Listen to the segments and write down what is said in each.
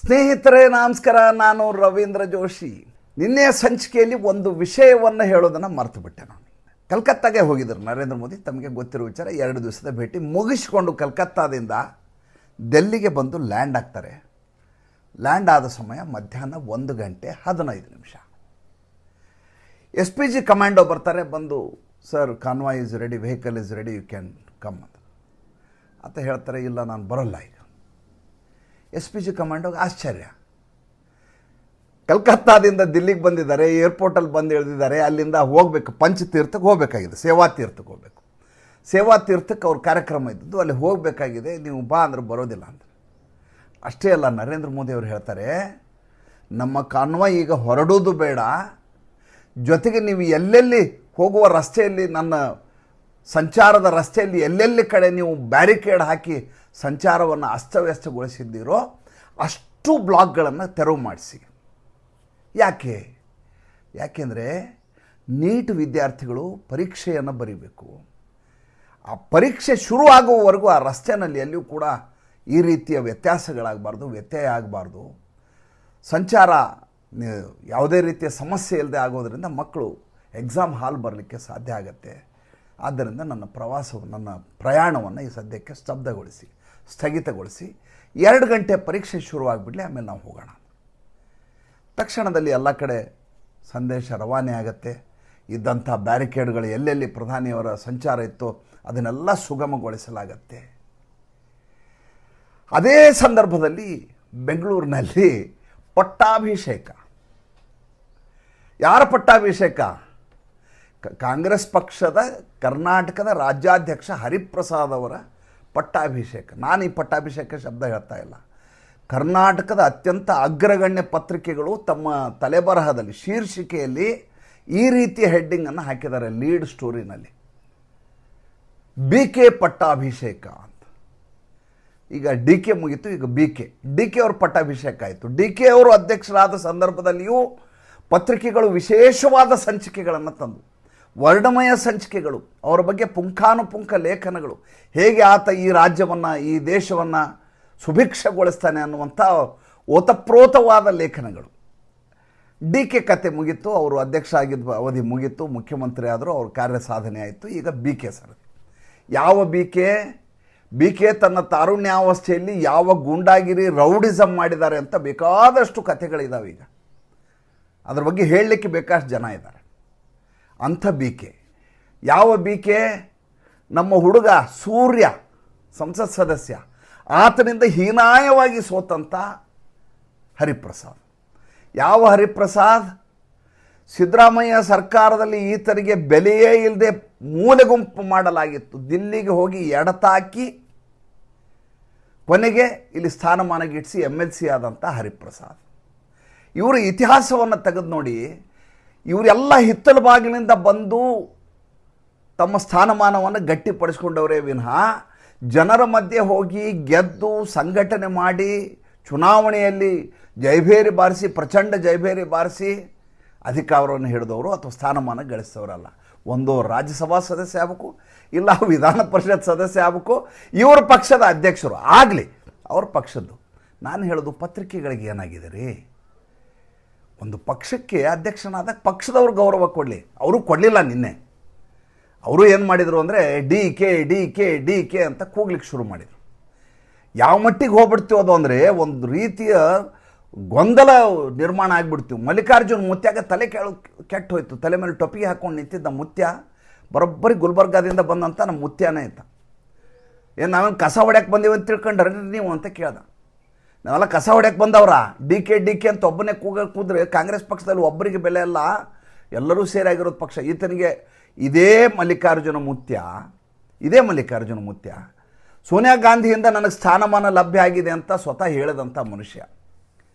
ಸ್ನೇಹಿತರೇ ನಮಸ್ಕಾರ, ನಾನು ರವೀಂದ್ರ ಜೋಶಿ. ನಿನ್ನೆಯ ಸಂಚಿಕೆಯಲ್ಲಿ ಒಂದು ವಿಷಯವನ್ನು ಹೇಳೋದನ್ನು ಮರೆತು ಬಿಟ್ಟೆ. ನಾನು ಕಲ್ಕತ್ತಾಗೆ ಹೋಗಿದ್ದರು ನರೇಂದ್ರ ಮೋದಿ. ತಮಗೆ ಗೊತ್ತಿರೋ ವಿಚಾರ, 2 ದಿವಸದ ಭೇಟಿ ಮುಗಿಸಿಕೊಂಡು ಕಲ್ಕತ್ತಾದಿಂದ ಡೆಲ್ಲಿಗೆ ಬಂದು ಲ್ಯಾಂಡ್ ಆಗ್ತಾರೆ. ಲ್ಯಾಂಡ್ ಆದ ಸಮಯ ಮಧ್ಯಾಹ್ನ 1:15. SPG ಕಮಾಂಡೋ ಬರ್ತಾರೆ. ಬಂದು, sir convoy is ready, vehicle is ready, you can come ಅಂತ ಹೇಳ್ತಾರೆ. ಇಲ್ಲ, ನಾನು ಬರೋಲ್ಲ ಈಗ. SPG ಕಮಾಂಡೋಗೆ ಆಶ್ಚರ್ಯ. ಕಲ್ಕತ್ತಾದಿಂದ ದಿಲ್ಲಿಗೆ ಬಂದಿದ್ದಾರೆ, ಏರ್ಪೋರ್ಟಲ್ಲಿ ಬಂದು ಇಳಿದಿದ್ದಾರೆ. ಅಲ್ಲಿಂದ ಹೋಗಬೇಕು, ಪಂಚತೀರ್ಥಕ್ಕೆ ಹೋಗಬೇಕಾಗಿದೆ, ಸೇವಾ ತೀರ್ಥಕ್ಕೆ ಹೋಗಬೇಕು. ಸೇವಾ ತೀರ್ಥಕ್ಕೆ ಅವ್ರ ಕಾರ್ಯಕ್ರಮ ಇದ್ದದ್ದು, ಅಲ್ಲಿ ಹೋಗಬೇಕಾಗಿದೆ, ನೀವು ಬಾ ಅಂದ್ರೆ ಬರೋದಿಲ್ಲ ಅಂತ. ಅಷ್ಟೇ ಅಲ್ಲ, ನರೇಂದ್ರ ಮೋದಿ ಅವರು ಹೇಳ್ತಾರೆ, ನಮ್ಮ ಕಾನ್ವಾಯ್ ಈಗ ಹೊರಡೋದು ಬೇಡ, ಜೊತೆಗೆ ನೀವು ಎಲ್ಲೆಲ್ಲಿ ಹೋಗುವ ರಸ್ತೆಯಲ್ಲಿ, ನನ್ನ ಸಂಚಾರದ ರಸ್ತೆಯಲ್ಲಿ ಎಲ್ಲೆಲ್ಲಿ ಕಡೆ ನೀವು ಬ್ಯಾರಿಕೇಡ್ ಹಾಕಿ ಸಂಚಾರವನ್ನು ಅಸ್ತವ್ಯಸ್ತಗೊಳಿಸಿದ್ದೀರೋ ಅಷ್ಟು ಬ್ಲಾಕ್ಗಳನ್ನು ತೆರವು ಮಾಡಿಸಿ. ಯಾಕೆಂದರೆ ನೀಟ್ ವಿದ್ಯಾರ್ಥಿಗಳು ಪರೀಕ್ಷೆಯನ್ನು ಬರೀಬೇಕು. ಆ ಪರೀಕ್ಷೆ ಶುರು ಆಗುವವರೆಗೂ ಆ ರಸ್ತೆಯಲ್ಲಿ ಎಲ್ಲಿಯೂ ಕೂಡ ಈ ರೀತಿಯ ವ್ಯತ್ಯಾಸಗಳಾಗಬಾರ್ದು, ವ್ಯತ್ಯಯ ಆಗಬಾರ್ದು. ಸಂಚಾರ ಯಾವುದೇ ರೀತಿಯ ಸಮಸ್ಯೆ ಇಲ್ಲದೆ ಆಗೋದರಿಂದ ಮಕ್ಕಳು ಎಕ್ಸಾಮ್ ಹಾಲ್ ಬರಲಿಕ್ಕೆ ಸಾಧ್ಯ ಆಗುತ್ತೆ. ಆದ್ದರಿಂದ ನನ್ನ ಪ್ರಯಾಣವನ್ನು ಈ ಸದ್ಯಕ್ಕೆ ಸ್ಥಗಿತಗೊಳಿಸಿ 2 ಗಂಟೆ ಪರೀಕ್ಷೆ ಶುರುವಾಗ್ಬಿಡಲಿ, ಆಮೇಲೆ ನಾವು ಹೋಗೋಣ. ತಕ್ಷಣದಲ್ಲಿ ಎಲ್ಲ ಕಡೆ ಸಂದೇಶ ರವಾನೆ ಆಗುತ್ತೆ. ಇದ್ದಂಥ ಬ್ಯಾರಿಕೇಡ್ಗಳು ಎಲ್ಲೆಲ್ಲಿ ಪ್ರಧಾನಿಯವರ ಸಂಚಾರ ಇತ್ತು ಅದನ್ನೆಲ್ಲ ಸುಗಮಗೊಳಿಸಲಾಗತ್ತೆ. ಅದೇ ಸಂದರ್ಭದಲ್ಲಿ ಬೆಂಗಳೂರಿನಲ್ಲಿ ಪಟ್ಟಾಭಿಷೇಕ. ಯಾರ ಪಟ್ಟಾಭಿಷೇಕ? ಕಾಂಗ್ರೆಸ್ ಪಕ್ಷದ ಕರ್ನಾಟಕದ ರಾಜ್ಯಾಧ್ಯಕ್ಷ ಹರಿಪ್ರಸಾದ್ ಅವರ ಪಟ್ಟಾಭಿಷೇಕ. ನಾನು ಈ ಪಟ್ಟಾಭಿಷೇಕ ಶಬ್ದ ಹೇಳ್ತಾ ಇಲ್ಲ. ಕರ್ನಾಟಕದ ಅತ್ಯಂತ ಅಗ್ರಗಣ್ಯ ಪತ್ರಿಕೆಗಳು ತಮ್ಮ ತಲೆಬರಹದಲ್ಲಿ, ಶೀರ್ಷಿಕೆಯಲ್ಲಿ ಈ ರೀತಿಯ ಹೆಡ್ಡಿಂಗನ್ನು ಹಾಕಿದ್ದಾರೆ ಲೀಡ್ ಸ್ಟೋರಿನಲ್ಲಿ, BK ಪಟ್ಟಾಭಿಷೇಕ ಅಂತ. ಈಗ DK ಮುಗಿತು, ಈಗ DK ಅವ್ರ ಪಟ್ಟಾಭಿಷೇಕ ಆಯಿತು. DK ಅವರು ಅಧ್ಯಕ್ಷರಾದ ಸಂದರ್ಭದಲ್ಲಿಯೂ ಪತ್ರಿಕೆಗಳು ವಿಶೇಷವಾದ ಸಂಚಿಕೆಗಳನ್ನು ತಂದು, ವರ್ಣಮಯ ಸಂಚಿಕೆಗಳು, ಅವರ ಬಗ್ಗೆ ಪುಂಖಾನುಪುಂಖ ಲೇಖನಗಳು, ಹೇಗೆ ಆತ ಈ ರಾಜ್ಯವನ್ನು, ಈ ದೇಶವನ್ನು ಸುಭಿಕ್ಷಗೊಳಿಸ್ತಾನೆ ಅನ್ನುವಂಥ ಓತಪ್ರೋತವಾದ ಲೇಖನಗಳು. DK ಕತೆ ಮುಗೀತು, ಅವರು ಅಧ್ಯಕ್ಷ ಆಗಿದ್ದ ಅವಧಿ ಮುಗೀತು, ಮುಖ್ಯಮಂತ್ರಿ ಆದರು, ಅವ್ರ ಕಾರ್ಯ ಸಾಧನೆ ಆಯಿತು. ಈಗ BK ಸರ್. ಯಾವ BK ತನ್ನ ತಾರುಣ್ಯಾವಸ್ಥೆಯಲ್ಲಿ ಯಾವ ಗೂಂಡಾಗಿರಿ, ರೌಡಿಸಮ್ ಮಾಡಿದ್ದಾರೆ ಅಂತ ಬೇಕಾದಷ್ಟು ಕಥೆಗಳಿದ್ದಾವೆ. ಈಗ ಅದ್ರ ಬಗ್ಗೆ ಹೇಳಲಿಕ್ಕೆ ಬೇಕಾಷ್ಟು ಜನ ಇದ್ದಾರೆ. ಅಂಥ BK. ಯಾವ BK? ನಮ್ಮ ಹುಡುಗ ಸೂರ್ಯ, ಸಂಸತ್ ಸದಸ್ಯ, ಆತನಿಂದ ಹೀನಾಯವಾಗಿ ಸೋತಂಥ ಹರಿಪ್ರಸಾದ್. ಯಾವ ಹರಿಪ್ರಸಾದ್? ಸಿದ್ದರಾಮಯ್ಯ ಸರ್ಕಾರದಲ್ಲಿ ಈತನಿಗೆ ಬೆಲೆಯೇ ಇಲ್ಲದೆ ಮೂಲೆಗುಂಪು ಮಾಡಲಾಗಿತ್ತು. ದಿಲ್ಲಿಗೆ ಹೋಗಿ ಎಡತಾಕಿ ಕೊನೆಗೆ ಇಲ್ಲಿ ಸ್ಥಾನಮಾನಗಿಡಿಸಿ MLC ಆದಂಥ ಹರಿಪ್ರಸಾದ್. ಇವರ ಇತಿಹಾಸವನ್ನು ತೆಗೆದು ನೋಡಿ. ಇವರೆಲ್ಲ ಹಿತ್ತಲು ಬಾಗಿಲಿಂದ ಬಂದು ತಮ್ಮ ಸ್ಥಾನಮಾನವನ್ನು ಗಟ್ಟಿಪಡಿಸ್ಕೊಂಡವರೇ ವಿನಃ ಜನರ ಮಧ್ಯೆ ಹೋಗಿ ಗೆದ್ದು ಸಂಘಟನೆ ಮಾಡಿ ಚುನಾವಣೆಯಲ್ಲಿ ಜೈಭೇರಿ ಬಾರಿಸಿ, ಪ್ರಚಂಡ ಜೈಭೇರಿ ಬಾರಿಸಿ ಅಧಿಕಾರವನ್ನು ಹಿಡಿದವರು ಅಥವಾ ಸ್ಥಾನಮಾನ ಗಳಿಸಿದವರಲ್ಲ. ಒಂದು ರಾಜ್ಯಸಭಾ ಸದಸ್ಯ ಆಗಬೇಕು, ಇಲ್ಲ ವಿಧಾನ ಪರಿಷತ್ ಸದಸ್ಯ ಆಗಬೇಕು, ಇವ್ರ ಪಕ್ಷದ ಅಧ್ಯಕ್ಷರು ಆಗಲಿ, ಅವ್ರ ಪಕ್ಷದ್ದು. ನಾನು ಹೇಳೋದು, ಪತ್ರಿಕೆಗಳಿಗೆ ಏನಾಗಿದೆ ರೀ? ಒಂದು ಪಕ್ಷಕ್ಕೆ ಅಧ್ಯಕ್ಷನಾದಾಗ ಪಕ್ಷದವ್ರು ಗೌರವ ಕೊಡಲಿ. ಅವರು ಕೊಡಲಿಲ್ಲ. ನಿನ್ನೆ ಅವರು ಏನು ಮಾಡಿದರು ಅಂದರೆ DK ಅಂತ ಕೂಗ್ಲಿಕ್ಕೆ ಶುರು ಮಾಡಿದರು. ಯಾವ ಮಟ್ಟಿಗೆ ಹೋಗ್ಬಿಡ್ತೀವದು ಅಂದರೆ, ಒಂದು ರೀತಿಯ ಗೊಂದಲ ನಿರ್ಮಾಣ ಆಗಿಬಿಡ್ತೀವಿ. ಮಲ್ಲಿಕಾರ್ಜುನ್ ಮುತ್ಯಾಗ ತಲೆ ಕೆಟ್ಟು ಹೋಯ್ತು. ತಲೆ ಮೇಲೆ ಟೊಪಿಗೆ ಹಾಕ್ಕೊಂಡು ನಿಂತಿದ್ದ ಮುತ್ಯ ಬರೋಬ್ಬರಿ ಗುಲ್ಬರ್ಗಾದಿಂದ ಬಂದಂಥ ನಮ್ಮ ಮುತ್ಯನೇ ಇದ್ದ. ಏನು ನಾವೇನು ಕಸ ಹೊಡ್ಯಕ್ಕೆ ಬಂದೀವಿ ಅಂತ ತಿಳ್ಕೊಂಡ್ರೆ ನೀವು ಅಂತ ಕೇಳ್ದ. ನಾವೆಲ್ಲ ಕಸ ಹೊಡ್ಯಕ್ಕೆ ಬಂದವ್ರ? DK ಅಂತ ಒಬ್ಬನೇ ಕೂದ್ರೆ ಕಾಂಗ್ರೆಸ್ ಪಕ್ಷದಲ್ಲಿ ಒಬ್ಬರಿಗೆ ಬೆಲೆ ಅಲ್ಲ, ಎಲ್ಲರೂ ಸೇರಾಗಿರೋದು ಪಕ್ಷ. ಈತನಿಗೆ ಇದೇ ಮಲ್ಲಿಕಾರ್ಜುನ ಮುತ್ಯ ಸೋನಿಯಾ ಗಾಂಧಿಯಿಂದ ನನಗೆ ಸ್ಥಾನಮಾನ ಲಭ್ಯ ಆಗಿದೆ ಅಂತ ಸ್ವತಃ ಹೇಳಿದಂಥ ಮನುಷ್ಯ.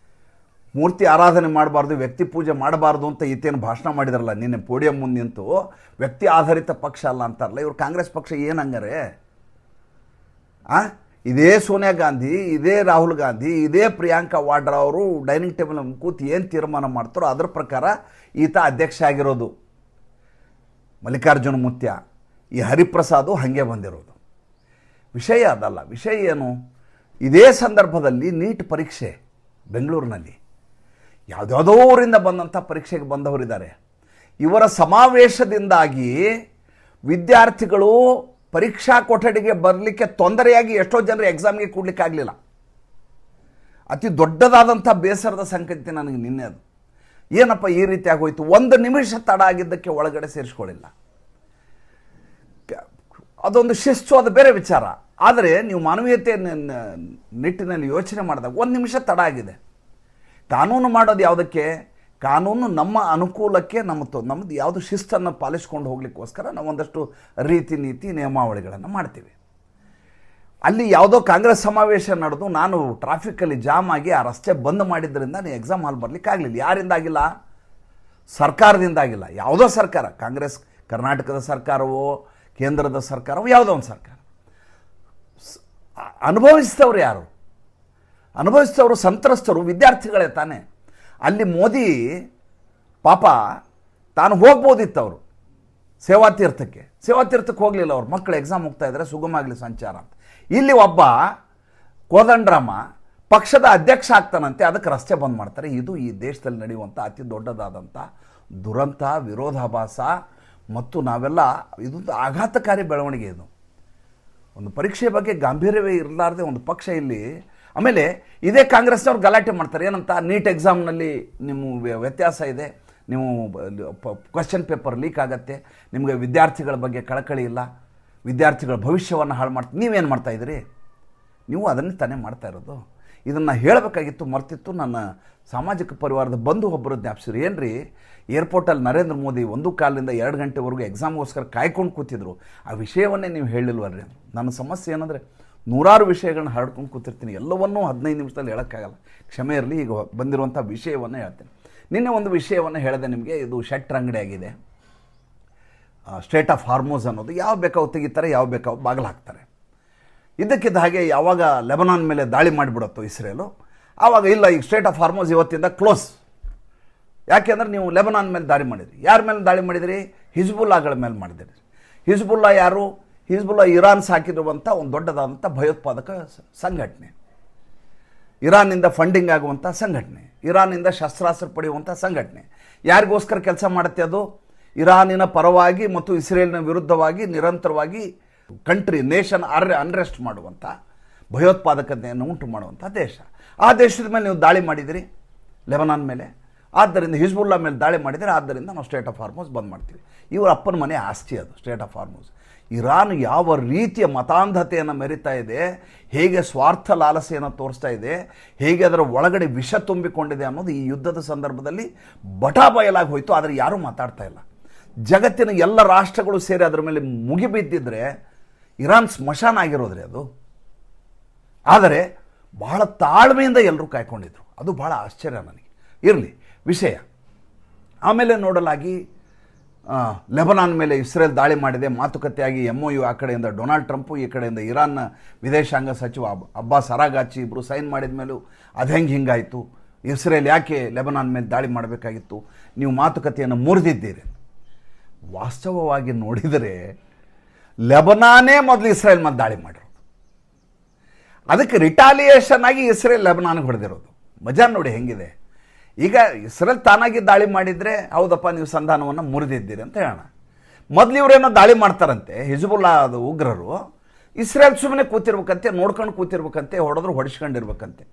ಮೂರ್ತಿ ಆರಾಧನೆ ಮಾಡಬಾರ್ದು, ವ್ಯಕ್ತಿ ಪೂಜೆ ಮಾಡಬಾರ್ದು ಅಂತ ಈತೇನು ಭಾಷಣ ಮಾಡಿದಾರಲ್ಲ ನಿನ್ನೆ ಪೋಡಿಯಂ ಮುಂದೆ ನಿಂತು, ವ್ಯಕ್ತಿ ಆಧಾರಿತ ಪಕ್ಷ ಅಲ್ಲ ಅಂತಾರಲ್ಲ. ಇವ್ರು ಕಾಂಗ್ರೆಸ್ ಪಕ್ಷ ಏನಂಗಾರೆ? ಇದೇ ಸೋನಿಯಾ ಗಾಂಧಿ, ಇದೇ ರಾಹುಲ್ ಗಾಂಧಿ, ಇದೇ ಪ್ರಿಯಾಂಕಾ ವಾಡ್ರಾ ಅವರು ಡೈನಿಂಗ್ ಟೇಬಲ್ ಕೂತು ಏನು ತೀರ್ಮಾನ ಮಾಡ್ತಾರೋ ಅದರ ಪ್ರಕಾರ ಈತ ಅಧ್ಯಕ್ಷ ಆಗಿರೋದು. ಮಲ್ಲಿಕಾರ್ಜುನ ಮುತ್ಯ, ಈ ಹರಿಪ್ರಸಾದು ಹಾಗೆ ಬಂದಿರೋದು. ವಿಷಯ ಅದಲ್ಲ. ವಿಷಯ ಏನು? ಇದೇ ಸಂದರ್ಭದಲ್ಲಿ ನೀಟ್ ಪರೀಕ್ಷೆ ಬೆಂಗಳೂರಿನಲ್ಲಿ. ಯಾವುದ್ಯಾವುದೋ ಊರಿಂದ ಬಂದಂಥ ಪರೀಕ್ಷೆಗೆ ಬಂದವರಿದ್ದಾರೆ. ಇವರ ಸಮಾವೇಶದಿಂದಾಗಿ ವಿದ್ಯಾರ್ಥಿಗಳು ಪರೀಕ್ಷಾ ಕೊಠಡಿಗೆ ಬರಲಿಕ್ಕೆ ತೊಂದರೆಯಾಗಿ ಎಷ್ಟೋ ಜನರು ಎಕ್ಸಾಮ್ಗೆ ಕೂಡಲಿಕ್ಕಾಗಲಿಲ್ಲ. ಅತಿ ದೊಡ್ಡದಾದಂಥ ಬೇಸರದ ಸಂಗತಿ ನನಗೆ ನಿನ್ನೆ ಅದು. ಏನಪ್ಪ ಈ ರೀತಿ ಆಗೋಯ್ತು, 1 ನಿಮಿಷ ತಡ ಆಗಿದ್ದಕ್ಕೆ ಒಳಗಡೆ ಸೇರಿಸ್ಕೊಳ್ಳಿಲ್ಲ. ಅದೊಂದು ಶಿಸ್ತು, ಅದು ಬೇರೆ ವಿಚಾರ. ಆದರೆ ನೀವು ಮಾನವೀಯತೆ ನಿಟ್ಟಿನಲ್ಲಿ ಯೋಚನೆ ಮಾಡಿದಾಗ 1 ನಿಮಿಷ ತಡ ಆಗಿದೆ. ಕಾನೂನು ಮಾಡೋದು ಯಾವುದಕ್ಕೆ? ಕಾನೂನು ನಮ್ಮ ಅನುಕೂಲಕ್ಕೆ, ನಮ್ಮದು ಯಾವುದು ಶಿಸ್ತನ್ನು ಪಾಲಿಸ್ಕೊಂಡು ಹೋಗ್ಲಿಕ್ಕೋಸ್ಕರ ನಾವು ಒಂದಷ್ಟು ರೀತಿ ನೀತಿ ನಿಯಮಾವಳಿಗಳನ್ನು ಮಾಡ್ತೀವಿ. ಅಲ್ಲಿ ಯಾವುದೋ ಕಾಂಗ್ರೆಸ್ ಸಮಾವೇಶ ನಡೆದು ನಾನು ಟ್ರಾಫಿಕ್ಕಲ್ಲಿ ಜಾಮ್ ಆಗಿ ಆ ರಸ್ತೆ ಬಂದ್ ಮಾಡಿದ್ದರಿಂದ ನೀವು ಎಕ್ಸಾಮ್ ಹಾಲ್ ಬರಲಿಕ್ಕಾಗಲಿಲ್ಲ. ಯಾರಿಂದಾಗಿಲ್ಲ? ಸರ್ಕಾರದಿಂದಾಗಿಲ್ಲ. ಯಾವುದೋ ಸರ್ಕಾರ, ಕಾಂಗ್ರೆಸ್ ಕರ್ನಾಟಕದ ಸರ್ಕಾರವೋ ಕೇಂದ್ರದ ಸರ್ಕಾರವೋ ಯಾವುದೋ ಒಂದು ಸರ್ಕಾರ. ಅನುಭವಿಸಿದವರು ಯಾರು? ಅನುಭವಿಸಿದವರು ಸಂತ್ರಸ್ತರು ವಿದ್ಯಾರ್ಥಿಗಳೇ ತಾನೇ. ಅಲ್ಲಿ ಮೋದಿ ಪಾಪ ತಾನು ಹೋಗ್ಬೋದಿತ್ತು, ಅವರು ಸೇವಾತೀರ್ಥಕ್ಕೆ ಹೋಗಲಿಲ್ಲ. ಅವ್ರ ಮಕ್ಕಳು ಎಕ್ಸಾಮ್ ಹೋಗ್ತಾ ಇದ್ದಾರೆ, ಸುಗಮ ಆಗಲಿ ಸಂಚಾರ ಅಂತ. ಇಲ್ಲಿ ಒಬ್ಬ ಕೋದಂಡರಾಮ ಪಕ್ಷದ ಅಧ್ಯಕ್ಷ ಆಗ್ತಾನಂತೆ, ಅದಕ್ಕೆ ರಸ್ತೆ ಬಂದ್ ಮಾಡ್ತಾರೆ. ಇದು ಈ ದೇಶದಲ್ಲಿ ನಡೆಯುವಂಥ ಅತಿ ದೊಡ್ಡದಾದಂಥ ದುರಂತ, ವಿರೋಧಾಭಾಸ ಮತ್ತು ನಾವೆಲ್ಲ ಇದೊಂದು ಆಘಾತಕಾರಿ ಬೆಳವಣಿಗೆ. ಇದು ಒಂದು ಪರೀಕ್ಷೆ ಬಗ್ಗೆ ಗಾಂಭೀರ್ಯವೇ ಇರಲಾರ್ದೆ ಒಂದು ಪಕ್ಷ ಇಲ್ಲಿ. ಆಮೇಲೆ ಇದೇ ಕಾಂಗ್ರೆಸ್ನವ್ರು ಗಲಾಟೆ ಮಾಡ್ತಾರೆ. ಏನಂತ? ನೀಟ್ ಎಕ್ಸಾಮ್ನಲ್ಲಿ ನಿಮ್ಮ ವ್ಯತ್ಯಾಸ ಇದೆ, ನೀವು ಕ್ವಶನ್ ಪೇಪರ್ ಲೀಕ್ ಆಗತ್ತೆ, ನಿಮಗೆ ವಿದ್ಯಾರ್ಥಿಗಳ ಬಗ್ಗೆ ಕಳಕಳಿ ಇಲ್ಲ, ವಿದ್ಯಾರ್ಥಿಗಳ ಭವಿಷ್ಯವನ್ನು ಹಾಳು ಮಾಡ್ತೀವಿ. ನೀವೇನು ಮಾಡ್ತಾಯಿದ್ದೀರಿ? ನೀವು ಅದನ್ನೇ ತಾನೇ ಮಾಡ್ತಾ ಇರೋದು. ಇದನ್ನು ಹೇಳಬೇಕಾಗಿತ್ತು, ಮರ್ತಿತ್ತು. ನನ್ನ ಸಾಮಾಜಿಕ ಪರಿವಾರದ ಬಂಧು ಒಬ್ಬರು ಜ್ಞಾಪಿಸಿದ್ರು. ಏನು ರೀ, ಏರ್ಪೋರ್ಟಲ್ಲಿ ನರೇಂದ್ರ ಮೋದಿ 1 ಕಾಲಿಂದ 2 ಗಂಟೆವರೆಗೂ ಎಕ್ಸಾಮ್ಗೋಸ್ಕರ ಕಾಯ್ಕೊಂಡು ಕೂತಿದ್ರು, ಆ ವಿಷಯವನ್ನೇ ನೀವು ಹೇಳಿಲ್ವಲ್ರಿ? ನನ್ನ ಸಮಸ್ಯೆ ಏನಂದರೆ, ನೂರಾರು ವಿಷಯಗಳನ್ನ ಹರಡ್ಕೊಂಡು ಕೂತಿರ್ತೀನಿ, ಎಲ್ಲವನ್ನೂ 15 ನಿಮಿಷದಲ್ಲಿ ಹೇಳೋಕ್ಕಾಗಲ್ಲ. ಕ್ಷಮೆ ಇರಲಿ. ಈಗ ಬಂದಿರುವಂಥ ವಿಷಯವನ್ನು ಹೇಳ್ತೇನೆ. ನಿನ್ನೆ ಒಂದು ವಿಷಯವನ್ನು ಹೇಳಿದೆ ನಿಮಗೆ. ಇದು ಶೆಟ್ರ್ ಅಂಗಡಿ ಆಗಿದೆ. ಸ್ಟೇಟ್ ಆಫ್ ಹಾರ್ಮೋಸ್ ಅನ್ನೋದು ಯಾವ ಬೇಕಾವು ತೆಗಿತಾರೆ, ಯಾವ ಬೇಕಾವು ಬಾಗಿಲು ಹಾಕ್ತಾರೆ. ಇದಕ್ಕಿದ್ದ ಹಾಗೆ ಯಾವಾಗ ಲೆಬನಾನ್ ಮೇಲೆ ದಾಳಿ ಮಾಡಿಬಿಡುತ್ತೋ ಇಸ್ರೇಲು, ಆವಾಗ ಇಲ್ಲ, ಈಗ ಸ್ಟೇಟ್ ಆಫ್ ಹಾರ್ಮೋಸ್ ಇವತ್ತಿಂದ ಕ್ಲೋಸ್. ಯಾಕೆಂದ್ರೆ ನೀವು ಲೆಬನಾನ್ ಮೇಲೆ ದಾಳಿ ಮಾಡಿದ್ರಿ. ಯಾರ ಮೇಲೆ ದಾಳಿ ಮಾಡಿದಿರಿ? ಹಿಜ್ಬುಲ್ಲಾಗಳ ಮೇಲೆ ಮಾಡಿದಿರಿ. ಹಿಜ್ಬುಲ್ಲಾ ಯಾರು? ಹಿಜ್ಬುಲ್ಲಾ ಇರಾನ್ ಸಾಕಿರುವಂಥ ಒಂದು ದೊಡ್ಡದಾದಂಥ ಭಯೋತ್ಪಾದಕ ಸಂಘಟನೆ, ಇರಾನ್ನಿಂದ ಫಂಡಿಂಗ್ ಆಗುವಂಥ ಸಂಘಟನೆ, ಇರಾನ್ನಿಂದ ಶಸ್ತ್ರಾಸ್ತ್ರ ಪಡೆಯುವಂಥ ಸಂಘಟನೆ. ಯಾರಿಗೋಸ್ಕರ ಕೆಲಸ ಮಾಡುತ್ತೆ ಅದು? ಇರಾನಿನ ಪರವಾಗಿ ಮತ್ತು ಇಸ್ರೇಲಿನ ವಿರುದ್ಧವಾಗಿ ನಿರಂತರವಾಗಿ ನೇಷನ್ ಅನ್ರೆಸ್ಟ್ ಮಾಡುವಂಥ, ಭಯೋತ್ಪಾದಕತೆಯನ್ನು ಉಂಟು ಮಾಡುವಂಥ ದೇಶ. ಆ ದೇಶದ ಮೇಲೆ ನೀವು ದಾಳಿ ಮಾಡಿದಿರಿ, ಲೆಬನಾನ್ ಮೇಲೆ. ಆದ್ದರಿಂದ ಹಿಜ್ಬುಲ್ಲಾ ಮೇಲೆ ದಾಳಿ ಮಾಡಿದರೆ, ಆದ್ದರಿಂದ ನಾವು ಸ್ಟೇಟ್ ಆಫ್ ಹಾರ್ಮೋಸ್ ಬಂದ್ ಮಾಡ್ತೀವಿ. ಇವರ ಅಪ್ಪನ ಮನೆ ಆಸ್ತಿ ಅದು ಸ್ಟೇಟ್ ಆಫ್ ಹಾರ್ಮೋಸ್. ಇರಾನ್ ಯಾವ ರೀತಿಯ ಮತಾಂಧತೆಯನ್ನು ಮೆರಿತಾ ಇದೆ, ಹೇಗೆ ಸ್ವಾರ್ಥ ಲಾಲಸೆಯನ್ನು ತೋರಿಸ್ತಾ ಇದೆ, ಹೇಗೆ ಅದರ ಒಳಗಡೆ ವಿಷ ತುಂಬಿಕೊಂಡಿದೆ ಅನ್ನೋದು ಈ ಯುದ್ಧದ ಸಂದರ್ಭದಲ್ಲಿ ಬಟಾಬಯಲಾಗಿ ಹೋಯಿತು. ಆದರೆ ಯಾರೂ ಮಾತಾಡ್ತಾ ಇಲ್ಲ. ಜಗತ್ತಿನ ಎಲ್ಲ ರಾಷ್ಟ್ರಗಳು ಸೇರಿ ಅದರ ಮೇಲೆ ಮುಗಿಬಿದ್ದಿದ್ರೆ ಇರಾನ್ ಸ್ಮಶಾನ ಆಗಿರೋದ್ರಿ ಅದು. ಆದರೆ ಬಹಳ ತಾಳ್ಮೆಯಿಂದ ಎಲ್ಲರೂ ಕಾಯ್ಕೊಂಡಿದ್ರು. ಅದು ಬಹಳ ಆಶ್ಚರ್ಯ ನನಗೆ. ಇರಲಿ ವಿಷಯ. ಆಮೇಲೆ ನೋಡಲಾಗಿ ಲೆಬನಾನ್ ಮೇಲೆ ಇಸ್ರೇಲ್ ದಾಳಿ ಮಾಡಿದೆ, ಮಾತುಕತೆಯಾಗಿ MOU, ಆ ಕಡೆಯಿಂದ ಡೊನಾಲ್ಡ್ ಟ್ರಂಪು, ಈ ಕಡೆಯಿಂದ ಇರಾನ್ನ ವಿದೇಶಾಂಗ ಸಚಿವ ಅಬ್ಬಾಸ್ ಅರಾಗಾಚಿ ಇಬ್ಬರು ಸೈನ್ ಮಾಡಿದ ಮೇಲೂ ಅದು ಹಿಂಗಾಯಿತು. ಇಸ್ರೇಲ್ ಯಾಕೆ ಲೆಬನಾನ್ ಮೇಲೆ ದಾಳಿ ಮಾಡಬೇಕಾಗಿತ್ತು? ನೀವು ಮಾತುಕತೆಯನ್ನು ಮುರಿದಿದ್ದೀರಿ. ವಾಸ್ತವವಾಗಿ ನೋಡಿದರೆ ಲೆಬನಾನೇ ಮೊದಲು ಇಸ್ರೇಲ್ ಮೇಲೆ ದಾಳಿ ಮಾಡಿರೋದು. ಅದಕ್ಕೆ ರಿಟಾಲಿಯೇಷನ್ ಆಗಿ ಇಸ್ರೇಲ್ ಲೆಬನಾನ್ಗೆ ಹೊಡೆದಿರೋದು. ಮಜಾ ನೋಡಿ ಹೆಂಗಿದೆ. ಈಗ ಇಸ್ರೇಲ್ ತಾನಾಗಿ ದಾಳಿ ಮಾಡಿದರೆ ಹೌದಪ್ಪ ನೀವು ಸಂಧಾನವನ್ನು ಮುರಿದಿದ್ದೀರಿ ಅಂತ ಹೇಳೋಣ. ಮೊದಲು ಇವರೇನೋ ದಾಳಿ ಮಾಡ್ತಾರಂತೆ ಹಿಜ್ಬುಲ್ಲಾ ಅದು ಉಗ್ರರು. ಇಸ್ರೇಲ್ ಸುಮ್ಮನೆ ಕೂತಿರ್ಬೇಕಂತೆ, ನೋಡ್ಕೊಂಡು ಕೂತಿರ್ಬೇಕಂತೆ, ಹೊಡಿಸ್ಕೊಂಡಿರ್ಬೇಕಂತೆ.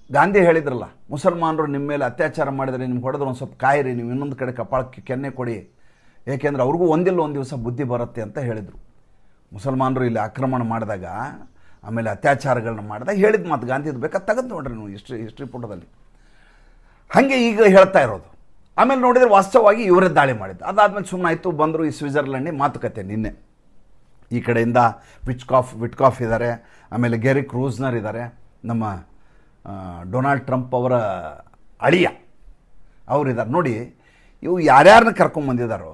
ಗಾಂಧಿ ಹೇಳಿದ್ರಲ್ಲ, ಮುಸಲ್ಮಾನರು ನಿಮ್ಮ ಮೇಲೆ ಅತ್ಯಾಚಾರ ಮಾಡಿದರೆ ನಿಮ್ಗೆ ಹೊಡೆದ್ರೆ ಒಂದು ಸ್ವಲ್ಪ ಕಾಯಿರಿ, ನೀವು ಇನ್ನೊಂದು ಕಡೆ ಕಪಾಳಕ್ಕೆ ಕೆನ್ನೆ ಕೊಡಿ, ಏಕೆಂದರೆ ಅವ್ರಿಗೂ ಒಂದಿಲ್ಲ ಒಂದು ದಿವಸ ಬುದ್ಧಿ ಬರುತ್ತೆ ಅಂತ ಹೇಳಿದರು. ಮುಸಲ್ಮಾನರು ಇಲ್ಲಿ ಆಕ್ರಮಣ ಮಾಡಿದಾಗ, ಆಮೇಲೆ ಅತ್ಯಾಚಾರಗಳನ್ನ ಮಾಡಿದಾಗ ಹೇಳಿದ ಮಾತು ಗಾಂಧಿದು. ಬೇಕಾದ್ರೆ ತೆಗೆದು ನೋಡ್ರಿ ನೀವು ಹಿಸ್ಟ್ರಿ ಪುಟದಲ್ಲಿ. ಹಾಗೆ ಈಗ ಹೇಳ್ತಾ ಇರೋದು. ಆಮೇಲೆ ನೋಡಿದರೆ ವಾಸ್ತವವಾಗಿ ಇವರೇ ದಾಳಿ ಮಾಡಿದ್ದು. ಅದಾದಮೇಲೆ ಸುಮ್ಮನೆ ಆಯಿತು, ಬಂದರು ಈ ಸ್ವಿಟ್ಜರ್ಲೆಂಡಿಗೆ ಮಾತುಕತೆ. ನಿನ್ನೆ ಈ ಕಡೆಯಿಂದ ವಿಟ್ಕಾಫ್ ಇದ್ದಾರೆ, ಆಮೇಲೆ ಗೆರಿ ಕ್ರೂಸ್ನರ್ ಇದ್ದಾರೆ, ನಮ್ಮ ಡೊನಾಲ್ಡ್ ಟ್ರಂಪ್ ಅವರ ಅಳಿಯ ಅವರಿದ್ದಾರೆ. ನೋಡಿ ಇವು ಯಾರ್ಯಾರನ್ನ ಕರ್ಕೊಂಬಂದಿದ್ದಾರೋ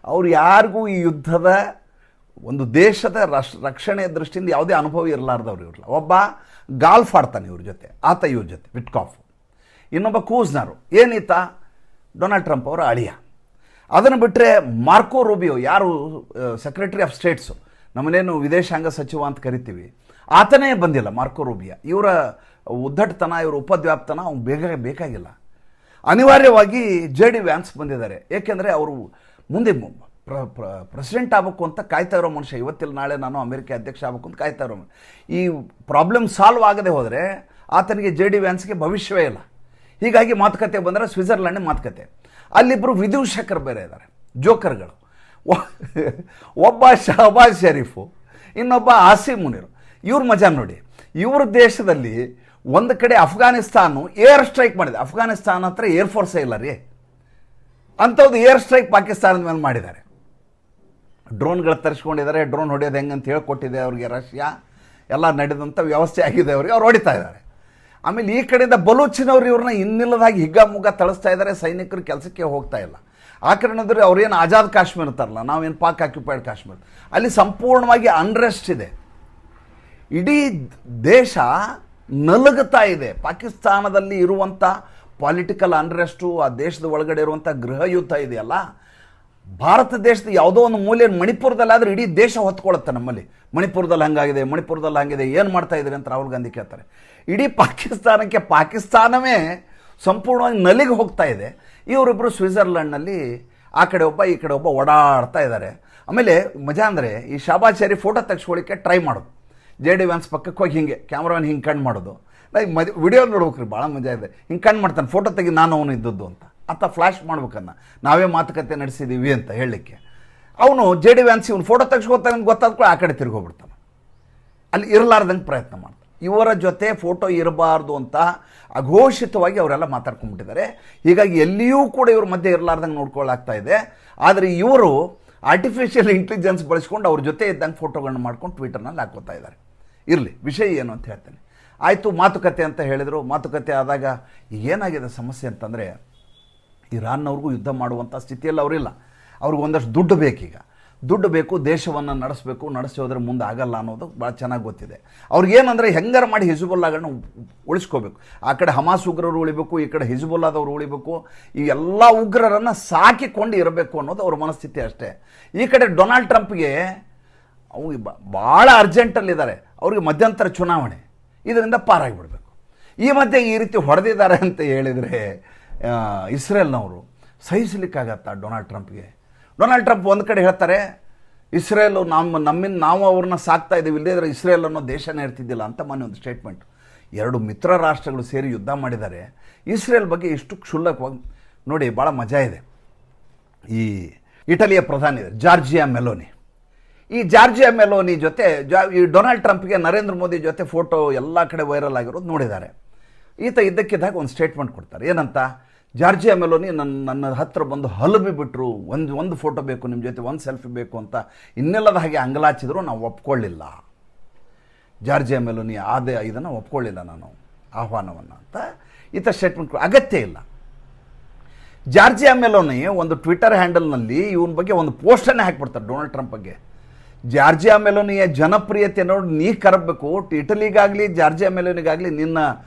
ಅವ್ರು ಯಾರಿಗೂ ಈ ಯುದ್ಧದ ಒಂದು ದೇಶದ ರಕ್ಷಣೆಯ ದೃಷ್ಟಿಯಿಂದ ಯಾವುದೇ ಅನುಭವ ಇರಲಾರ್ದವ್ರು ಇವ್ರಲ್ಲ. ಒಬ್ಬ ಗಾಲ್ಫ್ ಆಡ್ತಾನೆ ಇವ್ರ ಜೊತೆ, ಆತ ಇವ್ರ ಜೊತೆ ವಿಟ್ಕಾಫ್. ಇನ್ನೊಬ್ಬ ಕೂಸ್ನರು, ಏನೀತ ಡೊನಾಲ್ಡ್ ಟ್ರಂಪ್ ಅವರ ಅಳಿಯ. ಅದನ್ನು ಬಿಟ್ಟರೆ ಮಾರ್ಕೋ ರೂಬಿಯೋ, ಯಾರು ಸೆಕ್ರೆಟರಿ ಆಫ್ ಸ್ಟೇಟ್ಸು, ನಮ್ಮನೇನು ವಿದೇಶಾಂಗ ಸಚಿವ ಅಂತ ಕರಿತೀವಿ, ಆತನೇ ಬಂದಿಲ್ಲ ಮಾರ್ಕೊ ರೂಬಿಯೋ. ಇವರ ಉದ್ದಟತನ, ಇವರ ಉಪದ್ವ್ಯಾಪ್ತನ ಅವ್ನು ಬೇಕಾಗಿಲ್ಲ. ಅನಿವಾರ್ಯವಾಗಿ ಜೆ ಡಿ ವ್ಯಾನ್ಸ್ ಬಂದಿದ್ದಾರೆ. ಏಕೆಂದರೆ ಅವರು ಮುಂದೆ ಪ್ರೆಸಿಡೆಂಟ್ ಆಗಬೇಕು ಅಂತ ಕಾಯ್ತಾ ಇರೋ ಮನುಷ್ಯ. ಇವತ್ತಿಲ್ಲ ನಾಳೆ ನಾನು ಅಮೆರಿಕ ಅಧ್ಯಕ್ಷ ಆಗಬೇಕು ಅಂತ ಕಾಯ್ತಾ ಇರೋ ಈ ಪ್ರಾಬ್ಲಮ್ ಸಾಲ್ವ್ ಆಗದೆ ಹೋದರೆ ಆತನಿಗೆ ಜೆ ಡಿ ವ್ಯಾನ್ಸ್ಗೆ ಭವಿಷ್ಯವೇ ಇಲ್ಲ. ಹೀಗಾಗಿ ಮಾತುಕತೆ ಬಂದರೆ ಸ್ವಿಟ್ಜರ್ಲೆಂಡ್ ಮಾತುಕತೆ. ಅಲ್ಲಿಬ್ಬರು ವಿದೂಷಕರು ಬೇರೆ ಇದ್ದಾರೆ, ಜೋಕರ್ಗಳು. ಒಬ್ಬ ಶಹಬಾಜ್ ಶರೀಫು, ಇನ್ನೊಬ್ಬ ಆಸಿಮ್ ಮುನೀರ್. ಇವ್ರ ಮಜಾ ನೋಡಿ. ಇವ್ರ ದೇಶದಲ್ಲಿ ಒಂದು ಕಡೆ ಅಫ್ಘಾನಿಸ್ತಾನು ಏರ್ ಸ್ಟ್ರೈಕ್ ಮಾಡಿದೆ. ಅಫ್ಘಾನಿಸ್ತಾನ ಹತ್ರ ಏರ್ಫೋರ್ಸೇ ಇಲ್ಲ ರೀ. ಅಂಥದ್ದು ಏರ್ ಸ್ಟ್ರೈಕ್ ಪಾಕಿಸ್ತಾನದ ಮೇಲೆ ಮಾಡಿದ್ದಾರೆ. ಡ್ರೋನ್ಗಳು ತರಿಸ್ಕೊಂಡಿದ್ದಾರೆ. ಡ್ರೋನ್ ಹೊಡೆಯೋದು ಹೆಂಗಂತ ಹೇಳ್ಕೊಟ್ಟಿದೆ ಅವ್ರಿಗೆ ರಷ್ಯಾ. ಎಲ್ಲ ನಡೆದಂಥ ವ್ಯವಸ್ಥೆ ಆಗಿದೆ ಅವ್ರಿಗೆ. ಅವ್ರು ಹೊಡಿತಾ ಇದ್ದಾರೆ. ಆಮೇಲೆ ಈ ಕಡೆಯಿಂದ ಬಲೂಚಿನವ್ರು ಇವ್ರನ್ನ ಇನ್ನಿಲ್ಲದಾಗಿ ಹಿಗ್ಗಾಮುಗ್ಗ ತಳಿಸ್ತಾ ಇದ್ದಾರೆ. ಸೈನಿಕರು ಕೆಲಸಕ್ಕೆ ಹೋಗ್ತಾ ಇಲ್ಲ. ಆ ಕಾರಣದ್ರೆ ಅವ್ರೇನು ಆಜಾದ್ ಕಾಶ್ಮೀರ ಅಂತಾರಲ್ಲ, ನಾವೇನು ಪಾಕ್ ಆಕ್ಯುಪೈಡ್ ಕಾಶ್ಮೀರ, ಅಲ್ಲಿ ಸಂಪೂರ್ಣವಾಗಿ ಅನ್ರೆಸ್ಟ್ ಇದೆ. ಇಡೀ ದೇಶ ನಲುಗುತ್ತಾ ಇದೆ. ಪಾಕಿಸ್ತಾನದಲ್ಲಿ ಇರುವಂಥ ಪೊಲಿಟಿಕಲ್ ಅನ್ರೆಸ್ಟು, ಆ ದೇಶದ ಒಳಗಡೆ ಇರುವಂಥ ಗೃಹ ಯುದ್ಧ ಇದೆಯಲ್ಲ, ಭಾರತ ದೇಶದ ಯಾವುದೋ ಒಂದು ಮೂಲೆ ಮಣಿಪುರದಲ್ಲಾದರೆ ಇಡೀ ದೇಶ ಹೊತ್ಕೊಳ್ಳುತ್ತೆ. ನಮ್ಮಲ್ಲಿ ಮಣಿಪುರದಲ್ಲಿ ಹಂಗಾಗಿದೆ, ಮಣಿಪುರದಲ್ಲಿ ಹಂಗಿದೆ, ಏನು ಮಾಡ್ತಾ ಇದ್ದೀರಿ ಅಂತ ರಾಹುಲ್ ಗಾಂಧಿ ಕೇಳ್ತಾರೆ. ಇಡೀ ಪಾಕಿಸ್ತಾನಕ್ಕೆ ಪಾಕಿಸ್ತಾನವೇ ಸಂಪೂರ್ಣವಾಗಿ ನಲಿಗೆ ಹೋಗ್ತಾ ಇದೆ. ಇವರಿಬ್ಬರು ಸ್ವಿಟ್ಜರ್ಲೆಂಡ್ನಲ್ಲಿ ಆ ಕಡೆ ಒಬ್ಬ ಈ ಕಡೆ ಒಬ್ಬ ಓಡಾಡ್ತಾ ಇದ್ದಾರೆ. ಆಮೇಲೆ ಮಜಾ ಅಂದರೆ ಈ ಶಹಬಾಜ್ ಶರೀಫ್ ಫೋಟೋ ತೆಗೆಸ್ಕೊಳ್ಳಿಕ್ಕೆ ಟ್ರೈ ಮಾಡೋದು. ಜೆ ಡಿ ವ್ಯಾನ್ಸ್ ಪಕ್ಕಕ್ಕೆ ಹೋಗಿ ಹಿಂಗೆ ಕ್ಯಾಮ್ರಾನ ಹಿಂಗೆ ಕಣ್ಣು ಮಾಡೋದು. ವಿಡಿಯೋ ನೋಡ್ಬೇಕು ರೀ, ಭಾಳ ಮಜಾ ಇದೆ. ಹಿಂಗೆ ಕಣ್ಣು ಮಾಡ್ತಾನೆ, ಫೋಟೋ ತೆಗಿ ನಾನು ಅವನು ಇದ್ದದ್ದು ಅಂತ. ಆತ ಫ್ಲ್ಯಾಶ್ ಮಾಡ್ಬೇಕನ್ನ ನಾವೇ ಮಾತುಕತೆ ನಡೆಸಿದ್ದೀವಿ ಅಂತ ಹೇಳಲಿಕ್ಕೆ. ಅವನು ಜೆ ಡಿ ವ್ಯಾನ್ಸ್ ಇವನು ಫೋಟೋ ತೆಗೆಸ್ಕೋತಾನೆ ಅಂತ ಗೊತ್ತಾದ ಕೂಡ ಆ ಕಡೆ ತಿರ್ಗೋಗ್ಬಿಡ್ತಾನೆ. ಅಲ್ಲಿ ಇರಲಾರ್ದಂಗೆ ಪ್ರಯತ್ನ ಮಾಡ್ತಾನೆ. ಇವರ ಜೊತೆ ಫೋಟೋ ಇರಬಾರ್ದು ಅಂತ ಅಘೋಷಿತವಾಗಿ ಅವರೆಲ್ಲ ಮಾತಾಡ್ಕೊಂಡ್ಬಿಟ್ಟಿದ್ದಾರೆ. ಹೀಗಾಗಿ ಎಲ್ಲಿಯೂ ಕೂಡ ಇವ್ರ ಮಧ್ಯೆ ಇರಲಾರ್ದಂಗೆ ನೋಡ್ಕೊಳ್ಳಾಗ್ತಾ ಇದೆ. ಆದರೆ ಇವರು ಆರ್ಟಿಫಿಷಿಯಲ್ ಇಂಟೆಲಿಜೆನ್ಸ್ ಬಳಸ್ಕೊಂಡು ಅವ್ರ ಜೊತೆ ಇದ್ದಂಗೆ ಫೋಟೋಗಳನ್ನ ಮಾಡ್ಕೊಂಡು ಟ್ವಿಟರ್ನಲ್ಲಿ ಹಾಕೋತಾ ಇದ್ದಾರೆ. ಇರಲಿ, ವಿಷಯ ಏನು ಅಂತ ಹೇಳ್ತೇನೆ. ಆಯಿತು, ಮಾತುಕತೆ ಅಂತ ಹೇಳಿದರು. ಮಾತುಕತೆ ಆದಾಗ ಏನಾಗಿದೆ ಸಮಸ್ಯೆ ಅಂತಂದರೆ, ಇರಾನ್ನವ್ರಿಗೂ ಯುದ್ಧ ಮಾಡುವಂಥ ಸ್ಥಿತಿಯಲ್ಲಿ ಅವರಿಲ್ಲ. ಅವ್ರಿಗೆ ಒಂದಷ್ಟು ದುಡ್ಡು ಬೇಕೀಗ. ದುಡ್ಡು ಬೇಕು, ದೇಶವನ್ನು ನಡೆಸಿ ಹೋದರೆ ಮುಂದೆ ಆಗಲ್ಲ ಅನ್ನೋದು ಭಾಳ ಚೆನ್ನಾಗಿ ಗೊತ್ತಿದೆ. ಅವ್ರಿಗೇನಂದರೆ ಹೆಂಗಾರ ಮಾಡಿ ಹಿಜ್ಬುಲ್ಲಾಗಳನ್ನ ಉಳಿಸ್ಕೋಬೇಕು. ಆ ಕಡೆ ಹಮಾಸ್ ಉಗ್ರರು ಉಳಿಬೇಕು, ಈ ಕಡೆ ಹಿಜ್ಬುಲ್ಲಾದವ್ರು ಉಳಿಬೇಕು. ಈ ಎಲ್ಲ ಉಗ್ರರನ್ನು ಸಾಕಿಕೊಂಡು ಇರಬೇಕು ಅನ್ನೋದು ಅವ್ರ ಮನಸ್ಥಿತಿ ಅಷ್ಟೇ. ಈ ಕಡೆ ಡೊನಾಲ್ಡ್ ಟ್ರಂಪ್ಗೆ ಅವ್ರಿಗೆ ಭಾಳ ಅರ್ಜೆಂಟಲ್ಲಿದ್ದಾರೆ. ಅವ್ರಿಗೆ ಮಧ್ಯಂತರ ಚುನಾವಣೆ, ಇದರಿಂದ ಪಾರಾಗಿಬಿಡಬೇಕು. ಈ ಮಧ್ಯೆ ಈ ರೀತಿ ಹೊಡೆದಿದ್ದಾರೆ ಅಂತ ಹೇಳಿದರೆ ಇಸ್ರೇಲ್ನವರು ಸಹಿಸಲಿಕ್ಕಾಗತ್ತಾ ಡೊನಾಲ್ಡ್ ಟ್ರಂಪ್ಗೆ? ಡೊನಾಲ್ಡ್ ಟ್ರಂಪ್ ಒಂದು ಕಡೆ ಹೇಳ್ತಾರೆ, ಇಸ್ರೇಲು ನಮ್ಮಿಂದ ನಾವು ಅವ್ರನ್ನ ಸಾಕ್ತಾ ಇದ್ದೀವಿ, ಇಲ್ಲದೇ ಇಸ್ರೇಲ್ ಅನ್ನೋ ದೇಶನೇ ಇರ್ತಿದ್ದಿಲ್ಲ ಅಂತ ಮೊನ್ನೆ ಒಂದು ಸ್ಟೇಟ್ಮೆಂಟ್. ಎರಡು ಮಿತ್ರ ರಾಷ್ಟ್ರಗಳು ಸೇರಿ ಯುದ್ಧ ಮಾಡಿದ್ದಾರೆ. ಇಸ್ರೇಲ್ ಬಗ್ಗೆ ಇಷ್ಟು ಕ್ಷುಲ್ಲಕವಾಗಿ ನೋಡಿ, ಭಾಳ ಮಜಾ ಇದೆ. ಈ ಇಟಲಿಯ ಪ್ರಧಾನಿ ಜಾರ್ಜಿಯಾ ಮೆಲೋನಿ, ಈ ಜಾರ್ಜಿಯಾ ಮೆಲೋನಿ ಜೊತೆ ಈ ಡೊನಾಲ್ಡ್ ಟ್ರಂಪ್ಗೆ ನರೇಂದ್ರ ಮೋದಿ ಜೊತೆ ಫೋಟೋ ಎಲ್ಲ ಕಡೆ ವೈರಲ್ ಆಗಿರೋದು ನೋಡಿದ್ದಾರೆ. ಈತ ಇದ್ದಕ್ಕಿದ್ದಾಗ ಒಂದು ಸ್ಟೇಟ್ಮೆಂಟ್ ಕೊಡ್ತಾರೆ. ಏನಂತ? ಜಾರ್ಜಿಯಾ ಮೆಲೋನಿ ನನ್ನ ಹತ್ರ ಬಂದು ಹಲಬಿ ಬಿಟ್ಟರು, ಒಂದು ಫೋಟೋ ಬೇಕು ನಿಮ್ಮ ಜೊತೆ, ಒಂದು ಸೆಲ್ಫಿ ಬೇಕು ಅಂತ ಇನ್ನೆಲ್ಲದ ಹಾಗೆ ಅಂಗಲಾಚಿದ್ರು ನಾವು ಒಪ್ಕೊಳ್ಳಿಲ್ಲ. ಜಾರ್ಜಿಯಾ ಮೆಲೋನಿ ಇದನ್ನು ಒಪ್ಕೊಳ್ಳಿಲ್ಲ ನಾನು ಆಹ್ವಾನವನ್ನು ಅಂತ ಈತ ಸ್ಟೇಟ್ಮೆಂಟ್. ಅಗತ್ಯ ಇಲ್ಲ. ಜಾರ್ಜಿಯಾ ಮೆಲೋನಿ ಒಂದು ಟ್ವಿಟರ್ ಹ್ಯಾಂಡಲ್ನಲ್ಲಿ ಇವನ ಬಗ್ಗೆ ಒಂದು ಪೋಸ್ಟನ್ನೇ ಹಾಕಿಬಿಡ್ತಾರೆ ಡೊನಾಲ್ಡ್ ಟ್ರಂಪ್ ಬಗ್ಗೆ. ಜಾರ್ಜಿಯಾ ಮೆಲೋನಿಯ ಜನಪ್ರಿಯತೆ ನೋಡಿ ನೀ ಕರಬೇಕು. ಇಟಲಿಗಾಗಲಿ ಜಾರ್ಜಿಯಾ ಮೆಲೋನಿಗಾಗಲಿ ನಿನ್ನ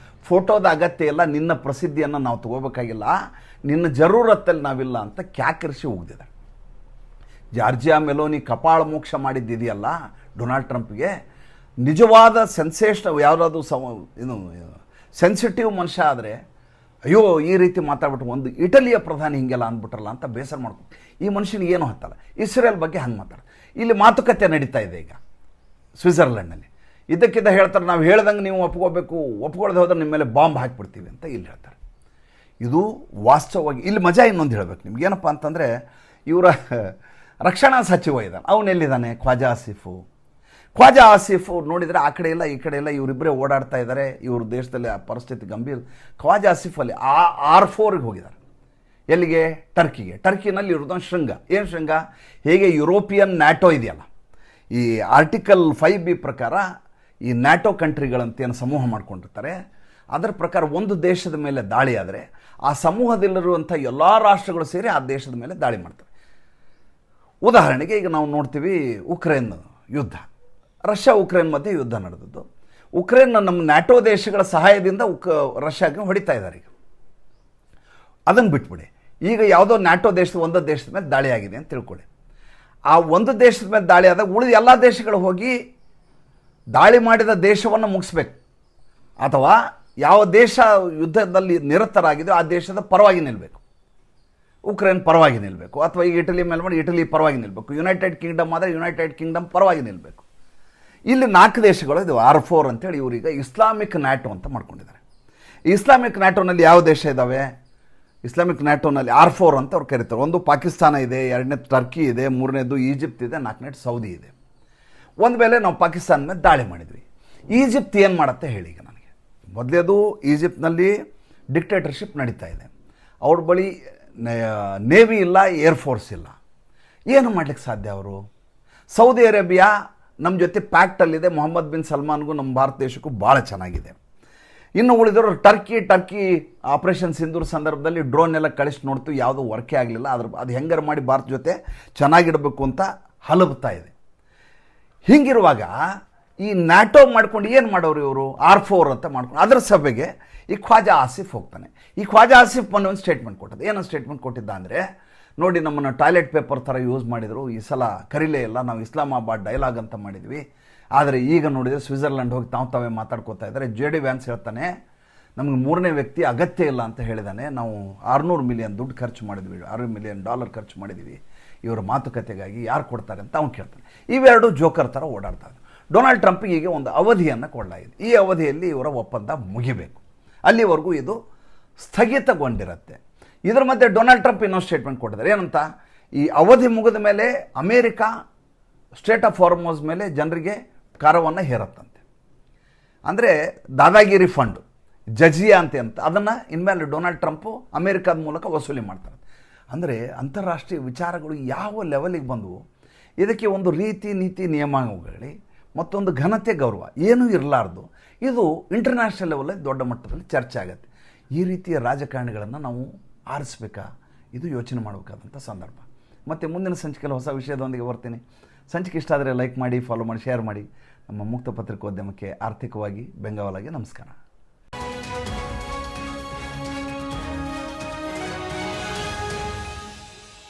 ಫೋಟೋದ ಅಗತ್ಯ ಇಲ್ಲ, ನಿನ್ನ ಪ್ರಸಿದ್ಧಿಯನ್ನು ನಾವು ತಗೋಬೇಕಾಗಿಲ್ಲ, ನಿನ್ನ ಜರೂರತ್ತಲ್ಲಿ ನಾವಿಲ್ಲ ಅಂತ ಕ್ಯಾಕರಿಸಿ ಹೋಗ್ದಿದೆ. ಜಾರ್ಜಿಯಾ ಮೆಲೋನಿ ಕಪಾಳ ಮೋಕ್ಷ ಮಾಡಿದ್ದಿದೆಯಲ್ಲ ಡೊನಾಲ್ಡ್ ಟ್ರಂಪ್ಗೆ, ನಿಜವಾದ ಯಾವುದಾದ್ರು ಸೆನ್ಸಿಟಿವ್ ಮನುಷ್ಯ ಆದರೆ ಅಯ್ಯೋ ಈ ರೀತಿ ಮಾತಾಡ್ಬಿಟ್ಟು ಒಂದು ಇಟಲಿಯ ಪ್ರಧಾನಿ ಹಿಂಗೆಲ್ಲ ಅಂದ್ಬಿಟ್ರಲ್ಲ ಅಂತ ಬೇಸರ ಮಾಡ್ಕೊಂಡು ಈ ಮನುಷ್ಯನಿಗೆ ಏನೂ ಹತ್ತಲ್ಲ. ಇಸ್ರೇಲ್ ಬಗ್ಗೆ ಹಂಗೆ ಮಾತಾಡ. ಇಲ್ಲಿ ಮಾತುಕತೆ ನಡೀತಾ ಇದೆ ಈಗ ಸ್ವಿಟ್ಜರ್ಲೆಂಡ್ನಲ್ಲಿ. ಇದಕ್ಕಿಂತ ಹೇಳ್ತಾರೆ, ನಾವು ಹೇಳ್ದಂಗೆ ನೀವು ಒಪ್ಕೋಬೇಕು, ಒಪ್ಕೊಳ್ಳದೆ ಹೋದ್ರೆ ನಿಮ್ಮ ಮೇಲೆ ಬಾಂಬ್ ಹಾಕಿಬಿಡ್ತೀವಿ ಅಂತ ಇಲ್ಲಿ ಹೇಳ್ತಾರೆ. ಇದು ವಾಸ್ತವವಾಗಿ ಇಲ್ಲಿ ಮಜಾ ಇನ್ನೊಂದು ಹೇಳಬೇಕು ನಿಮ್ಗೆ. ಏನಪ್ಪ ಅಂತಂದರೆ, ಇವರ ರಕ್ಷಣಾ ಸಚಿವ ಇದ್ದಾನೆ, ಅವನೆಲ್ಲಿದ್ದಾನೆ? ಖ್ವಾಜಾ ಆಸಿಫ್ ನೋಡಿದರೆ ಆ ಕಡೆ ಇಲ್ಲ ಈ ಕಡೆ ಇಲ್ಲ, ಇವರಿಬ್ಬರೇ ಓಡಾಡ್ತಾ ಇದ್ದಾರೆ. ಇವ್ರ ದೇಶದಲ್ಲಿ ಆ ಪರಿಸ್ಥಿತಿ ಗಂಭೀರ. ಖ್ವಾಜಾ ಆಸಿಫ್ ಅಲ್ಲಿ R4ಗೆ ಹೋಗಿದ್ದಾರೆ. ಎಲ್ಲಿಗೆ? ಟರ್ಕಿಗೆ. ಟರ್ಕಿನಲ್ಲಿ ಇರೋದೊಂದು ಶೃಂಗ. ಏನು ಶೃಂಗ? ಹೇಗೆ ಯುರೋಪಿಯನ್ ನ್ಯಾಟೋ ಇದೆಯಲ್ಲ, ಈ ಆರ್ಟಿಕಲ್ 5B ಪ್ರಕಾರ ಈ ನ್ಯಾಟೋ ಕಂಟ್ರಿಗಳಂತೇನು ಸಮೂಹ ಮಾಡ್ಕೊಂಡಿರ್ತಾರೆ, ಅದರ ಪ್ರಕಾರ ಒಂದು ದೇಶದ ಮೇಲೆ ದಾಳಿ ಆದರೆ ಆ ಸಮೂಹದಲ್ಲಿರುವಂಥ ಎಲ್ಲ ರಾಷ್ಟ್ರಗಳು ಸೇರಿ ಆ ದೇಶದ ಮೇಲೆ ದಾಳಿ ಮಾಡ್ತಾರೆ. ಉದಾಹರಣೆಗೆ ಈಗ ನಾವು ನೋಡ್ತೀವಿ ಉಕ್ರೇನ್ ಯುದ್ಧ, ರಷ್ಯಾ ಉಕ್ರೇನ್ ಮಧ್ಯೆ ಯುದ್ಧ ನಡೆದದ್ದು. ಉಕ್ರೇನ್ ನಮ್ಮ ನ್ಯಾಟೋ ದೇಶಗಳ ಸಹಾಯದಿಂದ ರಷ್ಯಾಗೆ ಹೊಡಿತಾ ಇದ್ದಾರೆ. ಈಗ ಅದನ್ನು ಬಿಟ್ಬಿಡಿ. ಈಗ ಯಾವುದೋ ನ್ಯಾಟೋ ಒಂದು ದೇಶದ ಮೇಲೆ ದಾಳಿ ಆಗಿದೆ ಅಂತ ತಿಳ್ಕೊಳ್ಳಿ. ಆ ಒಂದು ದೇಶದ ಮೇಲೆ ದಾಳಿ ಆದಾಗ ಉಳಿದ ಎಲ್ಲ ದೇಶಗಳು ಹೋಗಿ ದಾಳಿ ಮಾಡಿದ ದೇಶವನ್ನು ಮುಗಿಸ್ಬೇಕು, ಅಥವಾ ಯಾವ ದೇಶ ಯುದ್ಧದಲ್ಲಿ ನಿರತರಾಗಿದೆಯೋ ಆ ದೇಶದ ಪರವಾಗಿ ನಿಲ್ಲಬೇಕು. ಉಕ್ರೇನ್ ಪರವಾಗಿ ನಿಲ್ಲಬೇಕು, ಅಥವಾ ಈಗ ಇಟಲಿ ಮೇಲೆ ಮಾಡಿ ಇಟಲಿ ಪರವಾಗಿ ನಿಲ್ಲಬೇಕು. ಯುನೈಟೆಡ್ ಕಿಂಗ್ಡಮ್ ಆದರೆ ಯುನೈಟೆಡ್ ಕಿಂಗ್ಡಮ್ ಪರವಾಗಿ ನಿಲ್ಲಬೇಕು. ಇಲ್ಲಿ 4 ದೇಶಗಳು ಇದು R4 ಅಂತೇಳಿ ಇವರೀಗ ಇಸ್ಲಾಮಿಕ್ ನ್ಯಾಟೋ ಅಂತ ಮಾಡ್ಕೊಂಡಿದ್ದಾರೆ. ಈ ಇಸ್ಲಾಮಿಕ್ ನ್ಯಾಟೋನಲ್ಲಿ ಯಾವ ದೇಶ ಇದ್ದಾವೆ? ಇಸ್ಲಾಮಿಕ್ ನ್ಯಾಟೋನಲ್ಲಿ R4 ಅಂತ ಅವ್ರು ಕರೀತಾರೆ. ಒಂದು ಪಾಕಿಸ್ತಾನ ಇದೆ, 2ನೇದು ಟರ್ಕಿ ಇದೆ, 3ನೇದು ಈಜಿಪ್ಟ್ ಇದೆ, 4ನೇದು ಸೌದಿ ಇದೆ. ಒಂದು ವೇಳೆ ನಾವು ಪಾಕಿಸ್ತಾನ ಮೇಲೆ ದಾಳಿ ಮಾಡಿದ್ವಿ, ಈಜಿಪ್ಟ್ ಏನು ಮಾಡುತ್ತೆ ಹೇಳಿ ಈಗ ನನಗೆ. ಮೊದಲೇದು ಈಜಿಪ್ಟ್ನಲ್ಲಿ ಡಿಕ್ಟೇಟರ್ಶಿಪ್ ನಡೀತಾ ಇದೆ, ಅವ್ರ ಬಳಿ ನೇವಿ ಇಲ್ಲ, ಏರ್ಫೋರ್ಸ್ ಇಲ್ಲ, ಏನು ಮಾಡ್ಲಿಕ್ಕೆ ಸಾಧ್ಯ ಅವರು? ಸೌದಿ ಅರೇಬಿಯಾ ನಮ್ಮ ಜೊತೆ ಪ್ಯಾಕ್ಟಲ್ಲಿದೆ, ಮೊಹಮ್ಮದ್ ಬಿನ್ ಸಲ್ಮಾನ್ಗೂ ನಮ್ಮ ಭಾರತ ದೇಶಕ್ಕೂ ಭಾಳ ಚೆನ್ನಾಗಿದೆ. ಇನ್ನು ಉಳಿದವರು ಟರ್ಕಿ ಆಪರೇಷನ್ ಸಿಂಧೂರ್ ಸಂದರ್ಭದಲ್ಲಿ ಡ್ರೋನ್ ಎಲ್ಲ ಕಳಿಸಿ ನೋಡ್ತು, ಯಾವುದೂ ವರ್ಕೇ ಆಗಲಿಲ್ಲ. ಅದು ಹೆಂಗಾರು ಮಾಡಿ ಭಾರತ ಜೊತೆ ಚೆನ್ನಾಗಿಡಬೇಕು ಅಂತ ಹಲಬ್ತಾ ಇದೆ. ಹೀಗಿರುವಾಗ ಈ ನ್ಯಾಟೋ ಮಾಡ್ಕೊಂಡು ಏನು ಮಾಡೋರು ಇವರು? R4 ಅಂತ ಮಾಡ್ಕೊಂಡು ಅದರ ಸಭೆಗೆ ಈ ಖ್ವಾಜಾ ಆಸಿಫ್ ಹೋಗ್ತಾನೆ. ಈ ಖ್ವಾಜಾ ಆಸಿಫ್ ಒಂದು ಸ್ಟೇಟ್ಮೆಂಟ್ ಕೊಟ್ಟದ್ದು. ಏನೋ ಸ್ಟೇಟ್ಮೆಂಟ್ ಕೊಟ್ಟಿದ್ದ ಅಂದರೆ, ನೋಡಿ ನಮ್ಮನ್ನು ಟಾಯ್ಲೆಟ್ ಪೇಪರ್ ಥರ ಯೂಸ್ ಮಾಡಿದರು, ಈ ಸಲ ಕರೀಲೇ ಇಲ್ಲ, ನಾವು ಇಸ್ಲಾಮಾಬಾದ್ ಡೈಲಾಗ್ ಅಂತ ಮಾಡಿದ್ವಿ. ಆದರೆ ಈಗ ನೋಡಿದರೆ ಸ್ವಿಟ್ಜರ್ಲೆಂಡ್ ಹೋಗಿ ತಾವೇ ಮಾತಾಡ್ಕೋತಾ ಇದ್ದಾರೆ. JD ವ್ಯಾನ್ಸ್ ಹೇಳ್ತಾನೆ, ನಮಗೆ 3ನೇ ವ್ಯಕ್ತಿ ಅಗತ್ಯ ಇಲ್ಲ ಅಂತ ಹೇಳಿದಾನೆ. ನಾವು $600 ಮಿಲಿಯನ್ ದುಡ್ಡು ಖರ್ಚು ಮಾಡಿದ್ವಿ, $6 ಮಿಲಿಯನ್ ಖರ್ಚು ಮಾಡಿದ್ವಿ ಇವರ ಮಾತುಕತೆಗಾಗಿ, ಯಾರು ಕೊಡ್ತಾರೆ ಅಂತ ಅವ್ನು ಕೇಳ್ತಾನೆ. ಇವೆರಡು ಜೋಕರ್ ಥರ ಓಡಾಡ್ತಾರೆ. ಡೊನಾಲ್ಡ್ ಟ್ರಂಪ್ಗೆ ಈಗ ಒಂದು ಅವಧಿಯನ್ನು ಕೊಡಲಾಗಿದೆ. ಈ ಅವಧಿಯಲ್ಲಿ ಇವರ ಒಪ್ಪಂದ ಮುಗಿಬೇಕು, ಅಲ್ಲಿವರೆಗೂ ಇದು ಸ್ಥಗಿತಗೊಂಡಿರುತ್ತೆ. ಇದರ ಮಧ್ಯೆ ಡೊನಾಲ್ಡ್ ಟ್ರಂಪ್ ಇನ್ನೊಂದು ಸ್ಟೇಟ್ಮೆಂಟ್ ಕೊಟ್ಟಿದ್ದಾರೆ. ಏನಂತ? ಈ ಅವಧಿ ಮುಗಿದ ಮೇಲೆ ಅಮೇರಿಕಾ ಸ್ಟೇಟ್ ಆಫ್ ಹಾರ್ಮೋಸ್ ಮೇಲೆ ಜನರಿಗೆ ಕಾರವನ್ನು ಹೇರತ್ತಂತೆ. ಅಂದರೆ ದಾದಾಗಿರಿ ಫಂಡ್, ಜಜಿಯಾ ಅಂತ ಅದನ್ನು ಇನ್ಮೇಲೆ ಡೊನಾಲ್ಡ್ ಟ್ರಂಪು ಅಮೇರಿಕಾದ ಮೂಲಕ ವಸೂಲಿ ಮಾಡ್ತಾರೆ. ಅಂದರೆ ಅಂತಾರಾಷ್ಟ್ರೀಯ ವಿಚಾರಗಳು ಯಾವ ಲೆವೆಲಿಗೆ ಬಂದವು, ಇದಕ್ಕೆ ಒಂದು ರೀತಿ ನೀತಿ ನಿಯಮಾವಳಿ ಮತ್ತೊಂದು ಘನತೆ ಗೌರವ ಏನೂ ಇರಲಾರ್ದು ಇದು ಇಂಟರ್ನ್ಯಾಷನಲ್ ಲೆವೆಲಲ್ಲಿ ದೊಡ್ಡ ಮಟ್ಟದಲ್ಲಿ ಚರ್ಚೆ ಆಗುತ್ತೆ. ಈ ರೀತಿಯ ರಾಜಕಾರಣಿಗಳನ್ನು ನಾವು ಆರಿಸ್ಬೇಕಾ? ಇದು ಯೋಚನೆ ಮಾಡಬೇಕಾದಂಥ ಸಂದರ್ಭ. ಮತ್ತು ಮುಂದಿನ ಸಂಚಿಕೆಯಲ್ಲಿ ಹೊಸ ವಿಷಯದೊಂದಿಗೆ ಬರ್ತೀನಿ. ಸಂಚಿಕೆ ಇಷ್ಟ ಆದರೆ ಲೈಕ್ ಮಾಡಿ, ಫಾಲೋ ಮಾಡಿ, ಶೇರ್ ಮಾಡಿ. ನಮ್ಮ ಮುಕ್ತ ಪತ್ರಿಕೋದ್ಯಮಕ್ಕೆ ಆರ್ಥಿಕವಾಗಿ ಬೆಂಗಾವಲಾಗಿ ನಮಸ್ಕಾರ.